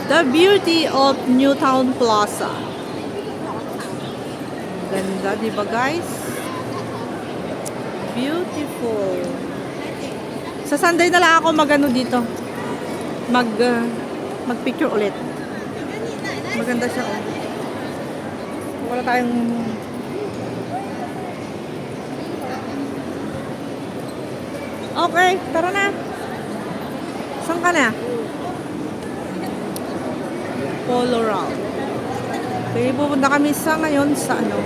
The beauty of Newtown Plaza. Ganda, di ba guys? Beautiful. Sa Sunday na lang ako magano dito. Mag-picture ulit. Maganda siya, oh. Wala tayong okay, tara na. Saan ka na? Polo Round. Okay, pupunta kami sa ngayon sa ano.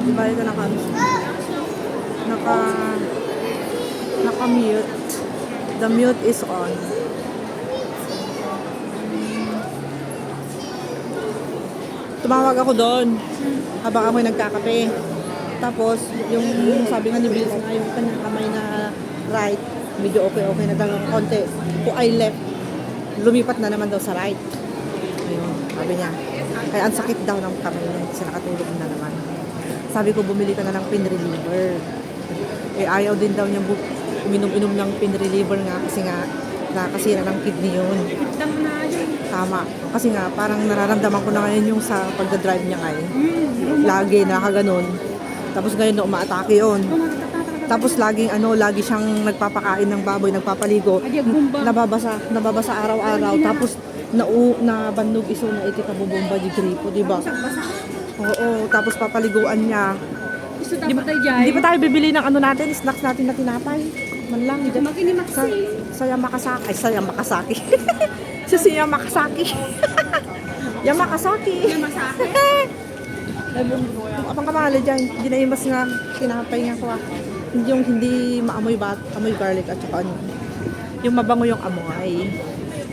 Diba ito naka-mute. The mute is on. Tumawag ako doon habang ako'y nagkakape. Tapos, yung sabi nga ni Bill nga, yung kanyang kamay na right, medyo okay na daw ng konti. Kung I left, lumipat na naman daw sa right. Ayun, sabi niya. Kaya ang sakit daw ng kamay niya, kasi nakatulog na naman. Sabi ko, bumili ka na ng pain reliever. Eh, ayaw din daw niya uminom-inom ng pain reliever nga, kasi nga, nakakasira ng kidney yun. Tama. Kasi nga, parang nararamdaman ko na ngayon yung sa pagdadrive niya ngayon. Lagi, nakaganon. Tapos ngayon na umaatake yun. Tapos lagi siyang nagpapakain ng baboy, nagpapaligo. Nababasa araw-araw. Tapos nabandog iso na iti kabubomba di gripo, di ba? Oo, tapos papaliguan niya. Di ba tayo bibili ng ano natin, snacks natin na tinapay? Man lang, sa Yamakasaki. Ay, sa Yamakasaki. Sa Yamakasaki. Yamakasaki. Apang kamali dyan, ginaimas nga, tinapay nga ko. Yung hindi maamoy amoy garlic at saka ano. Yung mabango yung amoy.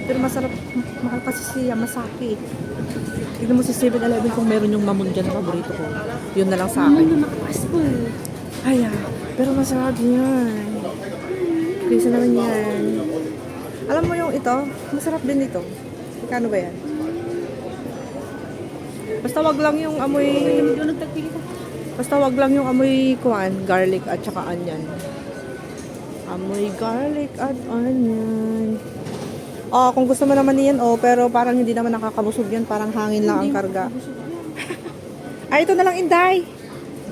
Pero masarap, mahal kasi si Yamasaki. Tignan mo si 7-Eleven kung meron yung mamon dyan na paborito ko. Yun na lang sa akin. Ay, pero masarap yan. Kaysa naman yan. Alam mo yung ito, masarap din ito. Kano ba yan? Basta wag lang yung amoy... Basta wag lang yung amoy kuan, garlic at saka onion. Amoy garlic at onion. Oh, kung gusto mo naman yan, oh, pero parang hindi naman nakakabusog yan. Parang hangin lang ang karga. Ay, ito na lang, Inday.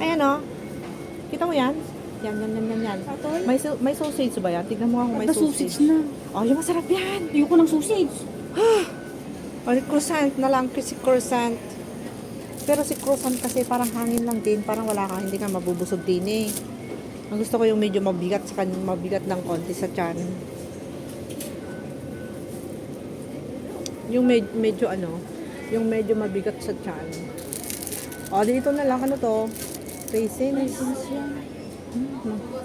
Ayan, oh. Kita mo yan? Yan. May sausage ba yan? Tignan mo nga kung may sausage. Na. Oh, yung masarap yan. Ayoko ng sausage. Oh, croissant na lang, si croissant. Pero si croissant kasi parang hangin lang din. Parang wala ka, hindi ka mabubusog din eh. Ang gusto ko yung medyo mabigat ng konti sa tiyan. Yung medyo mabigat sa tiyan. O, dito na lang, ano to? Raisins.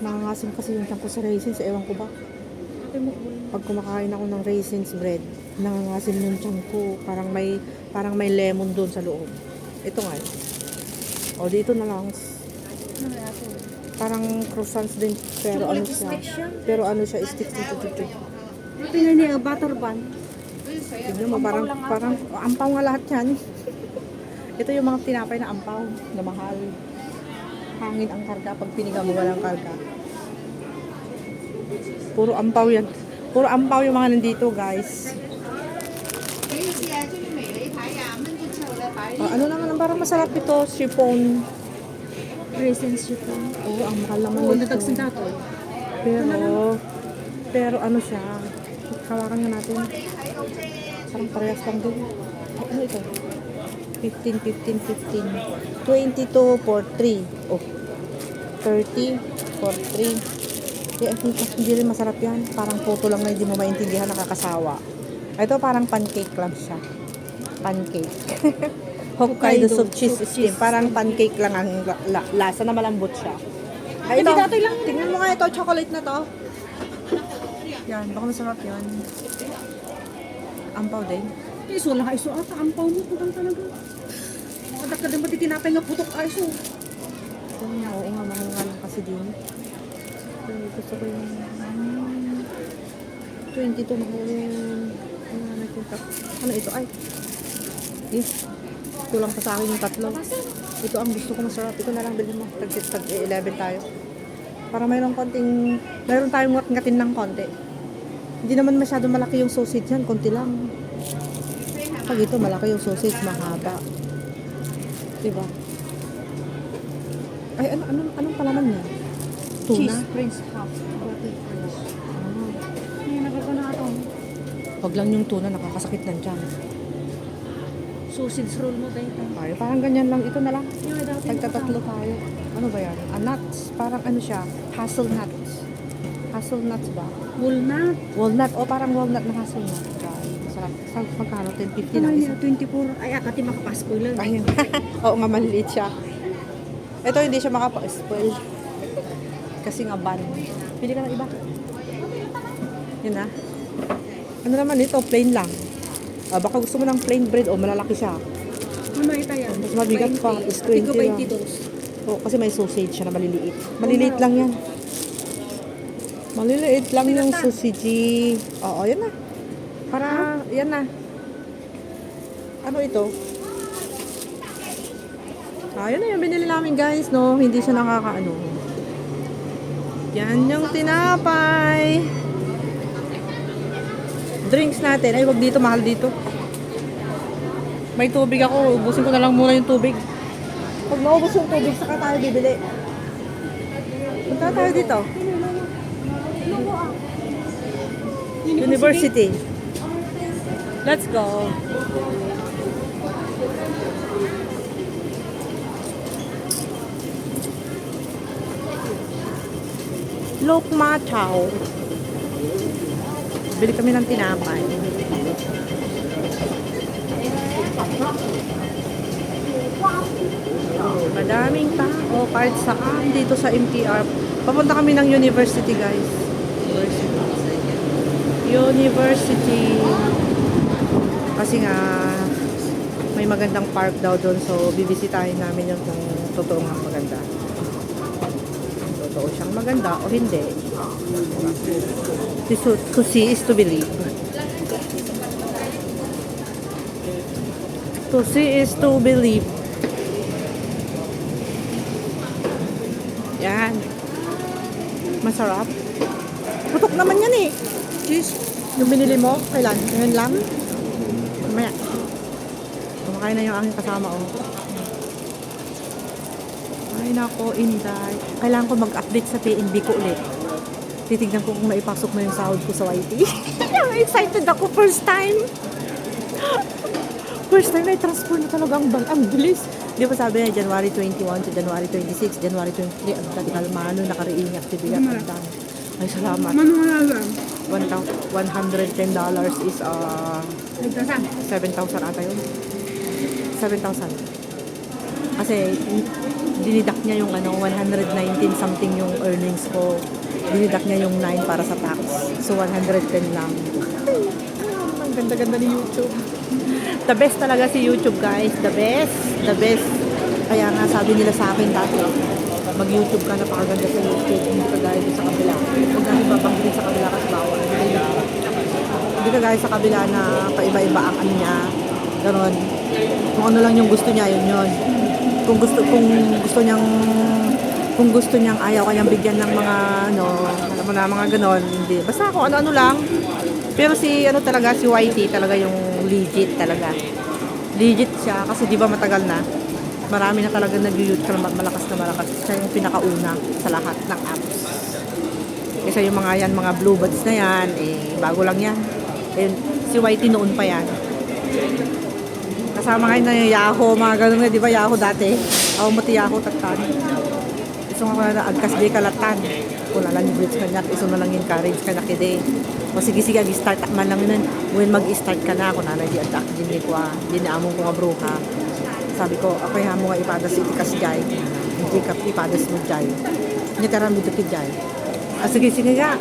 Nangangasim kasi yung tiyan ko sa raisins. Ewan ko ba? Pag kumakain ako ng raisins bread, nangangasim yung tiyan ko. Parang may lemon doon sa loob. Ito nga. O, dito na lang. Parang croissants din. Pero ano siya? Stick. Ito na niya, butter bun. Tignan mo, parang ampaw nga lahat yan. Ito yung mga tinapay na ampaw, na mahal. Hangin ang karga pag piniga mo, walang karga. Puro ampaw yan. Puro ampaw yung mga nandito, guys. Ano naman, parang masarap ito, chiffon. Raisins chiffon. Oo, ang mahal naman Oo, ito. natagsin dato. Pero ano siya, kawakan nga natin. Parang parehas lang din. Ano ito? 15. 22 for 3. Oh. 30 for 3. Hindi rin masarap yan. Parang photo lang na hindi mo maintindihan, nakakasawa. Ito parang pancake lang siya. Pancake. Hokkaido soft cheese steam. Parang pancake lang ang lasa na malambot siya. Ay, ito. Tingnan mo nga ito, chocolate na to. Yan, baka masarap yan. Ampaw din. Iso lang, iso ata. Ampaw mo, putang talaga. Kadak ka din ba titinapay nga putok iso? Oo nga, mahal nga lang kasi din. Pero gusto ko yung 22 mahal yun. Ano ito? Ay. Yes. Kulang pa sa akin yung tatlo. Ito ang gusto ko, masarap. Ito na lang bilhin mo. Tag 11 tayo. Para mayroon tayong ngatin ng konti. Hindi naman masyado malaki yung sausage yan, konti lang. Pag ito, malaki yung sausage, mahaba. Diba? Ay, anong palaman niya? Tuna? Cheese, French half. Buttered French. Ay, nakagana ito. Wag lang yung tuna, nakakasakit ng tiyan. Sausage roll mo ba ito? Ay, parang ganyan lang. Ito na lang. Yung dati Tagtatatlo tayo. Ano ba yan? Nuts. Parang ano siya? Hazelnuts. Hazelnuts ba? Walnut. Walnut. O parang walnut na hazelnut. Guys, masarap. Saan magkano? 10.50 lang Ay, isa. 24. Ay, akati makapasko lang. Ayun. Oo nga, maliliit siya. Ito, hindi siya makapa-spoil. Kasi nga ban. Pili ka ng iba. Yun na. Ano naman ito? Plain lang. Baka gusto mo ng plain bread. O, malalaki siya. Ano ito yan? Mas mabigat pa. Is 20 Tigo lang. 22. O, kasi may sausage siya na maliliit. Maliliit lang yan. Maliliit lang yung sausage. Oo, yan na. Para, yan na. Ano ito? Yun na yung binili namin guys, no? Hindi siya nakakaano. Yan yung tinapay. Drinks natin. Ay, wag dito. Mahal dito. May tubig ako. Ubusin ko na lang muna yung tubig. Pag naubos yung tubig, saka tayo bibili. Punta tayo dito. University. Let's go. Lok Ma Chao. Bili kami ng tinapay. Madaming tao kahit saan dito sa MTR. Papunta kami ng university guys. University. Kasi nga may magandang park daw doon, so bibisitahin namin yung kung totoo nga maganda. Totoo siyang maganda o hindi. To see is to believe. To see is to believe. Yan. Masarap. Putok naman yan eh. Cheese. Yung binili mo, kailan? Ngayon lang? Mamaya. Kumakain na yung aking kasama, oh. Ay, nako, Inday. Kailangan ko mag-update sa PNB ko ulit. Titignan ko kung naipasok na yung sahod ko sa YT. Excited ako first time. First time ay transfer na talaga ang bilis. Di ba sabi niya, January 21 to January 26, January 23, ang tadi kalmano, nakariingat si Bigat. Ay, salamat. $110 is 7,000 ata yun. 7,000. Kasi dinidak niya yung 119 something yung earnings ko. Dinidak niya yung 9 para sa tax. So 110 lang. Ang ganda-ganda ni YouTube. The best talaga si YouTube guys. The best. The best. Kaya nga sabi nila sa akin dati, mag-YouTube ka, napakaganda sa YouTube. Hindi ka gaya sa kabila. Huwag natin babanggitin sa kabila kasi bawal. Hindi ka gaya sa kabila na paiba-iba ang ano niya. Ganon. Kung ano lang yung gusto niya, yun. Kung gusto niyang ayaw kanyang bigyan ng mga alam mo na, mga ganon, hindi. Basta kung ano-ano lang. Pero si YT talaga yung legit talaga. Legit siya kasi di ba matagal na. Marami na talaga nag-YouTube, malakas. Siya yung pinakauna sa lahat ng apps. Kasi yung mga blue buds na yan, bago lang yan. Si YT noon pa yan. Kasama ngayon na yung Yahoo, mga ganun nga, di ba Yahoo dati? Ako mati Yahoo tatan. Iso nga na agkas di kalatan. Kung nalang yung bridge kanya, iso na lang yung courage ka na kide. O sige, ag-start man lang yun. When mag-start ka na, kung nanay di adak, di naamong ko nga bruha. Sabi ko, ako yung mo nga ipadas iti kas jay. Hindi ka ipadas mo jay. Hindi ka rami iti jay. Sige nga.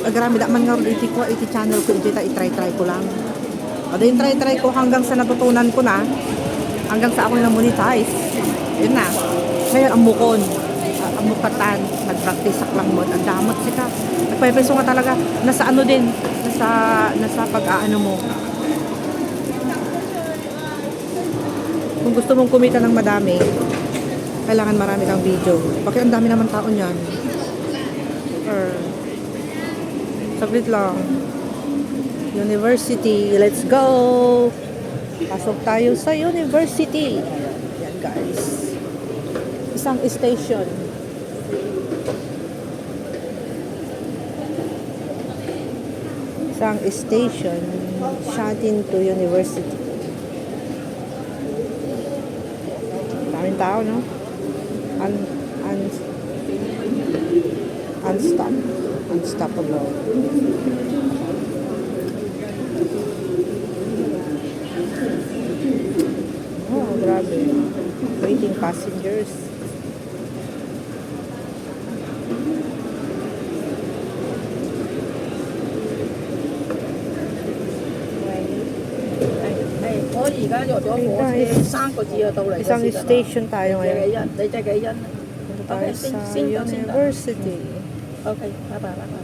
Agrami da man nga iti ko, iti channel ko, iti try ko lang. O din try ko hanggang sa natutunan ko na. Hanggang sa ako na monetize. Yun na. Ngayon, ang mukon. Ang mukatan. Nag-practice lang mo. Ang damot sika. Nagpapeso nga talaga. Nasa ano din. Nasa pag-aano mo. Kung gusto mong kumita ng madami, kailangan marami kang video. Bakit ang dami naman tao niyan? Saglit lang. University. Let's go! Pasok tayo sa university. Yan guys. Isang station. Isang station. Shutting to university. Daming tao, no? Unstoppable. Oh, grabe. Waiting passengers. Isang station tayo ngayon. Punta tayo sa university. Okay, bye-bye.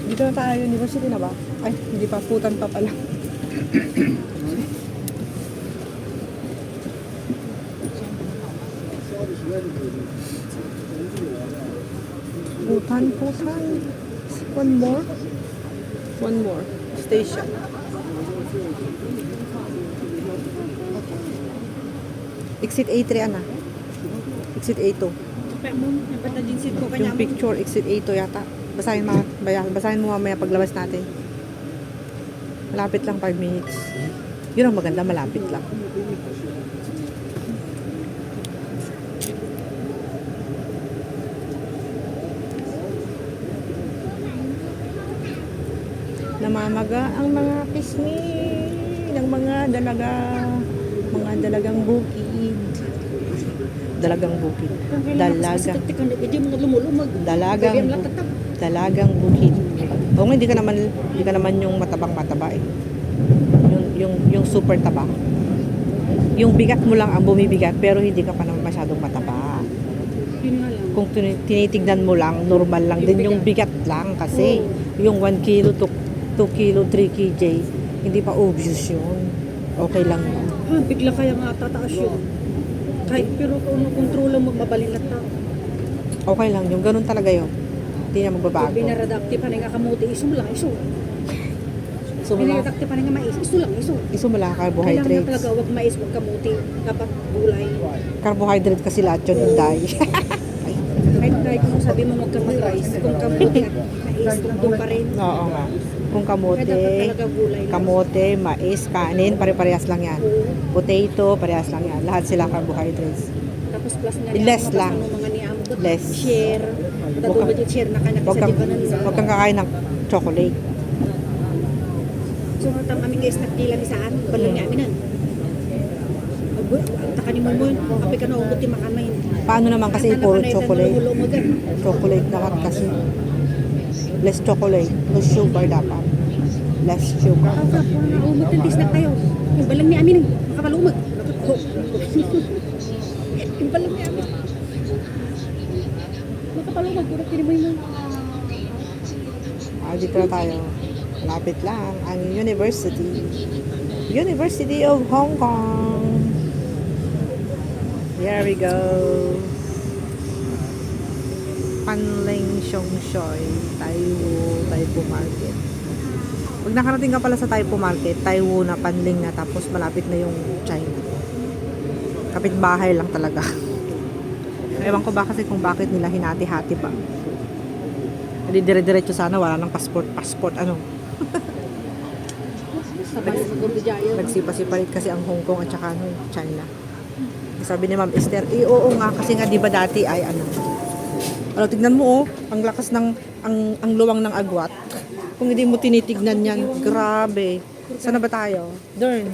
Dito na tayo, university na ba? Ay, hindi pa, putan pa pala. Putan. One more station. Exit A3 ana. Exit A2. Yung picture, exit A2 yata. Basahin mo mamaya paglabas natin. Malapit lang 5 minutes. Yun ang maganda, malapit lang. Namamaga ang mga pisngi ng mga dalagang bukid. Dalagang bukid. Dalagang bukid. O nga, hindi ka naman yung mataba eh. Yung super taba. Yung bigat mo lang ang bumibigat pero hindi ka pa naman masyadong mataba. Kung tinitignan mo lang, normal lang din yung bigat lang kasi yung 1 kilo to 2 kilo, 3 kg, hindi pa obvious yun. Okay lang yun. Bigla kaya nga tataas yun. Kahit pero kung kontrol lang magbabalinat na. Okay lang yung ganun talaga yun. Hindi na magbabago. Binaradakti pa nga kamuti, iso lang. Binaradakti pa nga mais, iso lang. Iso mo lang Kailangan carbohydrates. na talaga wag mais, wag kamuti, dapat gulay. Carbohydrate kasi lahat yun yung dye. Kahit kung sabi mo wag kang mag-rice, kung kamuti at mais, doon pa rin. Oo nga. Kung Kaya dapat talaga gulay lang. kamote, mais, kanin, pare-parehas lang yan. Potato, parehas lang yan. Lahat sila carbohydrates. Tapos plus nga Less lang. Mga niamot. Less. Share. Tatulad yung share na kanya Huwag kasi kang, di ba nun. huwag kang kakain ng chocolate. So, tam kami guys nagkila ni saan? Balon niya amin nun. Taka ni mo mo, kapag ka naugot yung makamay. Paano naman kasi puro chocolate. Chocolate naman kasi. Less chocolate. No sugar dapat. Less sugar. Ako, kung naugot yung tisnak tayo. Yung balang ni Amin, makabalumag. Yung balang ni Amin. Makapalumag, kung natin mo. Dito na tayo. Malapit lang ang university. University of Hong Kong. Here we go. Panling Siong Shoy, Taiwo Market. Pag nakarating ka pala sa Taiwo Market, Taiwo na Panling na, tapos malapit na yung China. Kapitbahay lang talaga. Ewan ko ba kasi kung bakit nila hinati-hati pa. Hindi dire-diretso sana, wala nang passport, ano. Nagsipa-sipalit kasi ang Hong Kong at saka China. Sabi ni Ma'am Esther, oo nga, kasi nga di ba dati ay ano, tignan mo ang lakas ng, ang luwang ng agwat. Kung hindi mo tinitignan yan, grabe. Saan na ba tayo? Doon.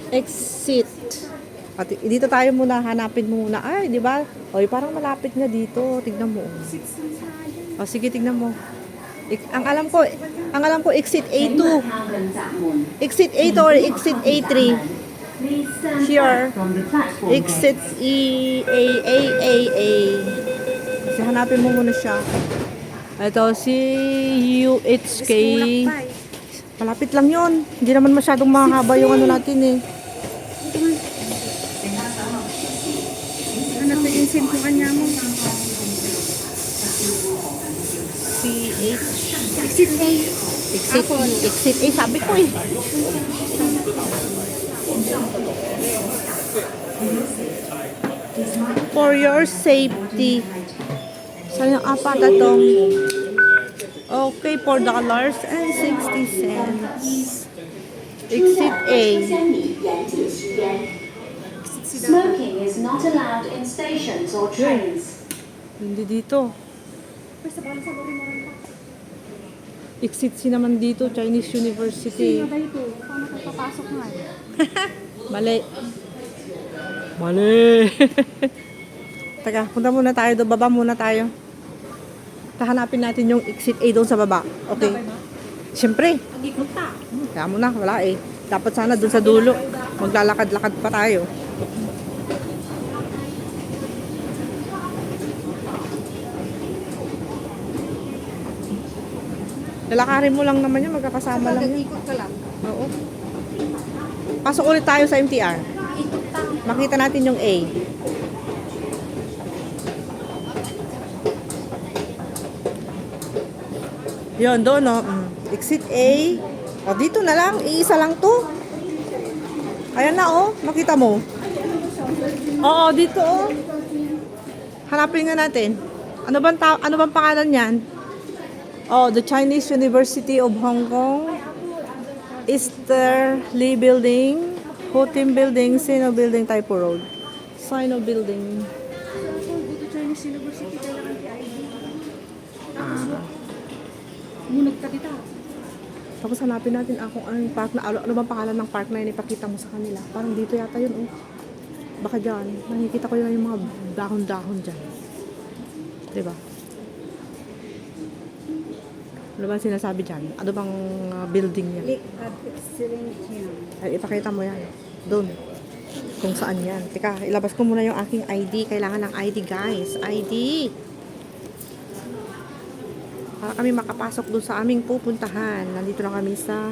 Exit. At dito tayo muna, hanapin mo muna. Ay, di ba? Oy, parang malapit nga dito. Tignan mo. O, sige, tignan mo. Ang alam ko exit A2. Exit A2 or exit A3. Here. Exit A. Kasi hanapin mo muna siya. Ito, si UHK. Malapit lang yon. Hindi naman masyadong mahaba yung ano natin eh. Ano to yung sim kung kanya mo? CH. Exit A. Exit A, sabi ko eh. For your safety. Saan yung apat atong? Okay, $4.60. Exit A. Smoking is not allowed in stations or trains. Hindi dito. Exit C naman dito, Chinese University. Ano ito? Paano kung papasok nga? Mali. Mali. Teka, punta muna tayo doon. Baba muna tayo. Hanapin natin yung exit A doon sa baba. Okay. Siyempre. Pag-ikunta. Kaya mo na, wala eh. Dapat sana doon sa dulo. Maglalakad-lakad pa tayo. Lalakarin mo lang naman yun, magkakasama lang yun. Ikot ka lang. Oo. Pasok ulit tayo sa MTR. Makita natin yung A. Yun, doon, no? Exit A. O, dito na lang. Iisa lang to. Ayan na, oh. Makita mo. Oo, dito, oh. Hanapin nga natin. Ano bang pangalan niyan? Oh, the Chinese University of Hong Kong. Easterly Building. Ho Tim Building. Sino Building, Taipo Road. Sino Building. Dito Chinese University, kailangan di ID. Munag ka dito. Tapos hanapin natin kung anong park na, ano bang pangalan ng park na yun, ipakita mo sa kanila. Parang dito yata yun, oh. Baka dyan. Nakikita ko yun yung mga dahon-dahon dyan. Diba? Ano ba sinasabi dyan? Ano bang building niya? Click at excellent yan. Ay, ipakita mo yan. Doon. Kung saan yan. Teka, ilabas ko muna yung aking ID. Kailangan ng ID, guys. ID! Para kami makapasok doon sa aming pupuntahan. Nandito na kami sa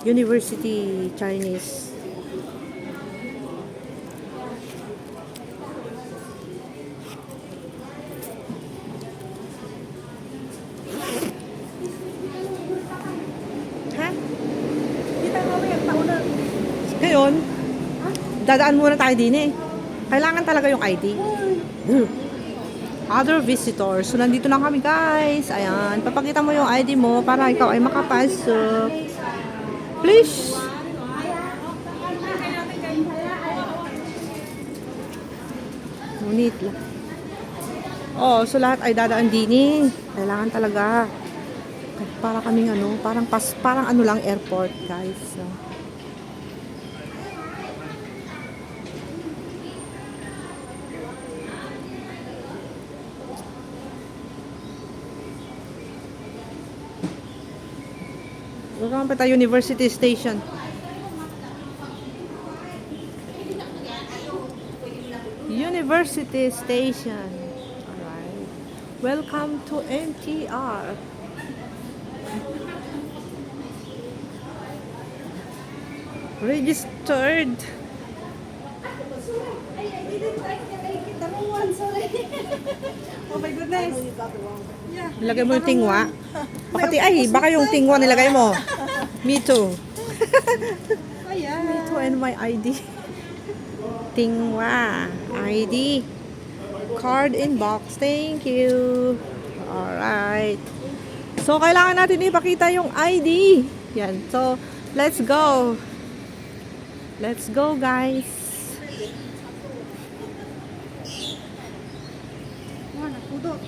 University Chinese. Ha? Kita nga mo yung taon na. Ngayon, dadaan muna tayo din eh. Kailangan talaga yung ID. Other visitors. So, nandito na kami, guys. Ayan. Papakita mo yung ID mo para ikaw ay makapasok. Please. Ngunit lang. Oh, so lahat ay dadaan din eh. Kailangan talaga. Para kaming ano, parang ano lang airport, guys. So, Welcome pa tayo University Station. University Station. Alright. Welcome to MTR. Registered. Oh my goodness. Yeah. Nilagay mo yung tingwa. Baka yung tingwa nilagay mo. Me too. Ayan. Me too and my ID. Tingwa. ID. Card inbox. Thank you. Alright. So, kailangan natin ipakita yung ID. Yan. So, let's go. Let's go, guys. Oh, napudot.